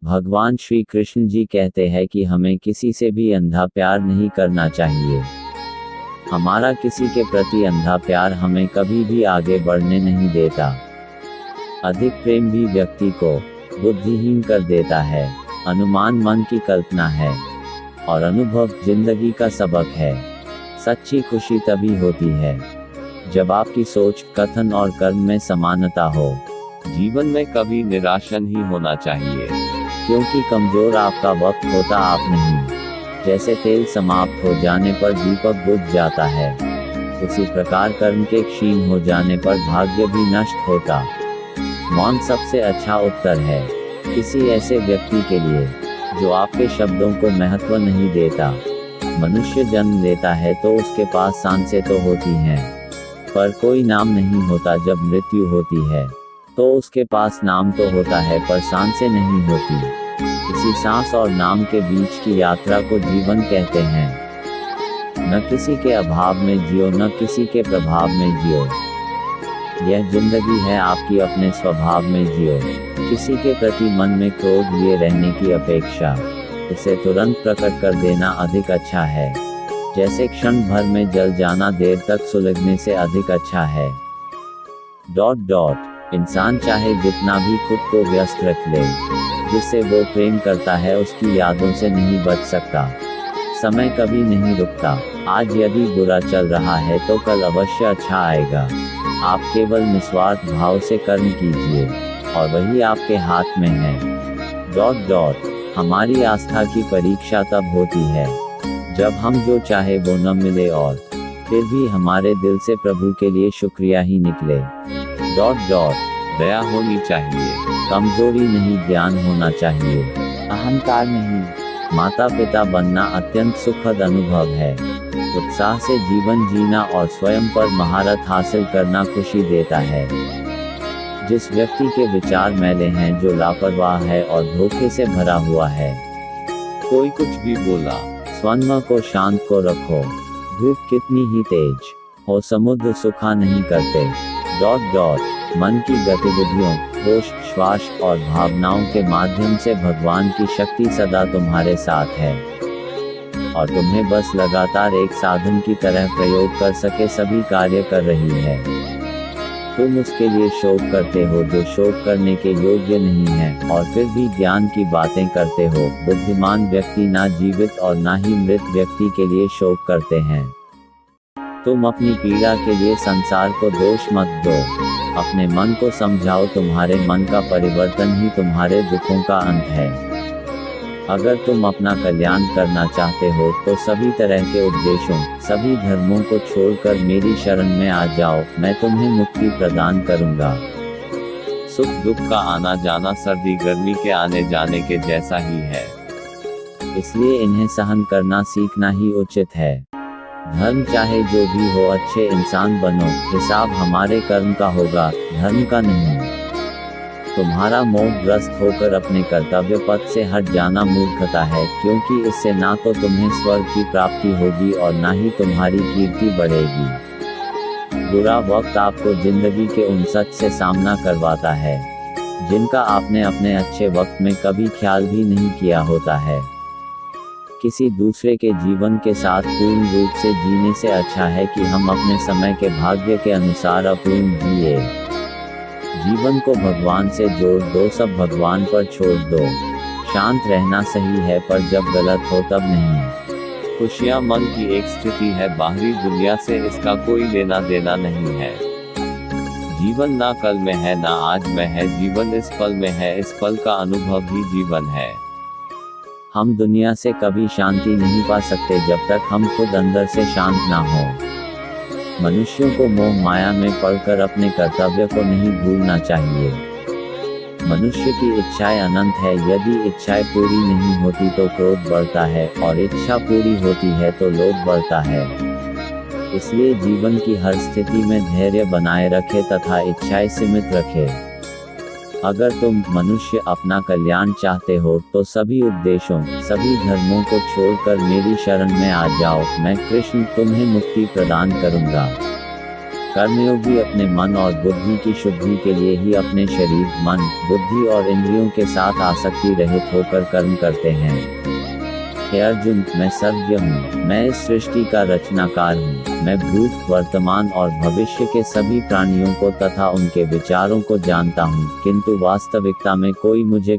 भगवान श्री कृष्ण जी कहते हैं कि हमें किसी से भी अंधा प्यार नहीं करना चाहिए। हमारा किसी के प्रति अंधा प्यार हमें कभी भी आगे बढ़ने नहीं देता। अधिक प्रेम भी व्यक्ति को बुद्धिहीन कर देता है। अनुमान मन की कल्पना है और अनुभव जिंदगी का सबक है। सच्ची खुशी तभी होती है जब आपकी सोच, कथन और कर्म में समानता हो। जीवन में कभी निराशा नहीं होना चाहिए, क्योंकि कमजोर आपका वक्त होता आप नहीं। जैसे तेल समाप्त हो जाने पर दीपक बुझ जाता है, उसी प्रकार कर्म के क्षीण हो जाने पर भाग्य भी नष्ट होता। मौन सबसे अच्छा उत्तर है किसी ऐसे व्यक्ति के लिए जो आपके शब्दों को महत्व नहीं देता। मनुष्य जन्म लेता है तो उसके पास सांसें तो होती हैं, पर कोई नाम नहीं होता। जब मृत्यु होती है तो उसके पास नाम तो होता है पर सांसें नहीं होती। इसी सांस और नाम के बीच की यात्रा को जीवन कहते हैं। न किसी के अभाव में जियो, न किसी के प्रभाव में जियो। यह जिंदगी है आपकी, अपने स्वभाव में जियो। किसी के प्रति मन में क्रोध लिए रहने की अपेक्षा उसे तुरंत प्रकट कर देना अधिक अच्छा है। जैसे क्षण भर में जल जाना देर तक सुलगने से अधिक अच्छा है। ... इंसान चाहे जितना भी खुद को व्यस्त रख ले, जिससे वो प्रेम करता है उसकी यादों से नहीं बच सकता। समय कभी नहीं रुकता। आज यदि बुरा चल रहा है तो कल अवश्य अच्छा आएगा। आप केवल निस्वार्थ भाव से कर्म कीजिए और वही आपके हाथ में है। ... हमारी आस्था की परीक्षा तब होती है जब हम जो चाहे वो न मिले और फिर भी हमारे दिल से प्रभु के लिए शुक्रिया ही निकले। ... दया होनी चाहिए, कमजोरी नहीं, ज्ञान होना चाहिए, अहंकार नहीं। माता पिता बनना अत्यंत सुखद अनुभव है। उत्साह से जीवन जीना और स्वयं पर महारत हासिल करना खुशी देता है। जिस व्यक्ति के विचार मैले हैं, जो लापरवाह है और धोखे से भरा हुआ है, कोई कुछ भी बोला, स्वयं को शांत को रखो। धूप कितनी ही तेज हो, समुद्र सुखा नहीं करते। ... मन की गतिविधियों, होश, श्वास और भावनाओं के माध्यम से भगवान की शक्ति सदा तुम्हारे साथ है और तुम्हें बस लगातार एक साधन की तरह प्रयोग कर सके सभी कार्य कर रही है। तुम उसके लिए शोक करते हो जो शोक करने के योग्य नहीं है और फिर भी ज्ञान की बातें करते हो। बुद्धिमान व्यक्ति ना जीवित और ना ही मृत व्यक्ति के लिए शोक करते हैं। तुम अपनी पीड़ा के लिए संसार को दोष मत दो। अपने मन को समझाओ, तुम्हारे मन का परिवर्तन ही तुम्हारे दुखों का अंत है। अगर तुम अपना कल्याण करना चाहते हो तो सभी तरह के उपदेशों, सभी धर्मों को छोड़कर मेरी शरण में आ जाओ, मैं तुम्हें मुक्ति प्रदान करूंगा। सुख दुख का आना जाना सर्दी गर्मी के आने जाने के जैसा ही है, इसलिए इन्हें सहन करना सीखना ही उचित है। धर्म चाहे जो भी हो, अच्छे इंसान बनो। हिसाब हमारे कर्म का होगा, धर्म का नहीं। तुम्हारा मोहग्रस्त होकर अपने कर्तव्य पथ से हट जाना मूर्खता है, क्योंकि इससे ना तो तुम्हें स्वर्ग की प्राप्ति होगी और ना ही तुम्हारी कीर्ति बढ़ेगी। बुरा वक्त आपको जिंदगी के उन सच से सामना करवाता है जिनका आपने अपने अच्छे वक्त में कभी ख्याल भी नहीं किया होता है। किसी दूसरे के जीवन के साथ पूर्ण रूप से जीने से अच्छा है कि हम अपने समय के भाग्य के अनुसार अपूर्ण जिए। जीवन को भगवान से जोड़ दो, सब भगवान पर छोड़ दो। शांत रहना सही है, पर जब गलत हो तब नहीं। खुशियाँ मन की एक स्थिति है, बाहरी दुनिया से इसका कोई लेना देना नहीं है। जीवन ना कल में है ना आज में है, जीवन इस पल में है, इस पल का अनुभव ही जीवन है। हम दुनिया से कभी शांति नहीं पा सकते जब तक हम खुद अंदर से शांत ना हो। मनुष्यों को मोह माया में पड़कर अपने कर्तव्य को नहीं भूलना चाहिए। मनुष्य की इच्छाएं अनंत है, यदि इच्छाएं पूरी नहीं होती तो क्रोध बढ़ता है और इच्छा पूरी होती है तो लोभ बढ़ता है। इसलिए जीवन की हर स्थिति में धैर्य बनाए रखे तथा इच्छाएं सीमित रखे। अगर तुम मनुष्य अपना कल्याण चाहते हो तो सभी उपदेशों, सभी धर्मों को छोड़कर मेरी शरण में आ जाओ, मैं कृष्ण तुम्हें मुक्ति प्रदान करूंगा। कर्मयोगी अपने मन और बुद्धि की शुद्धि के लिए ही अपने शरीर, मन, बुद्धि और इंद्रियों के साथ आसक्ति रहित होकर कर्म करते हैं। हे अर्जुन, मैं सर्वज्ञ हूँ, मैं इस सृष्टि का रचनाकार हूँ, मैं भूत, वर्तमान और भविष्य के सभी प्राणियों को तथा उनके विचारों को जानता हूँ, किंतु वास्तविकता में कोई मुझे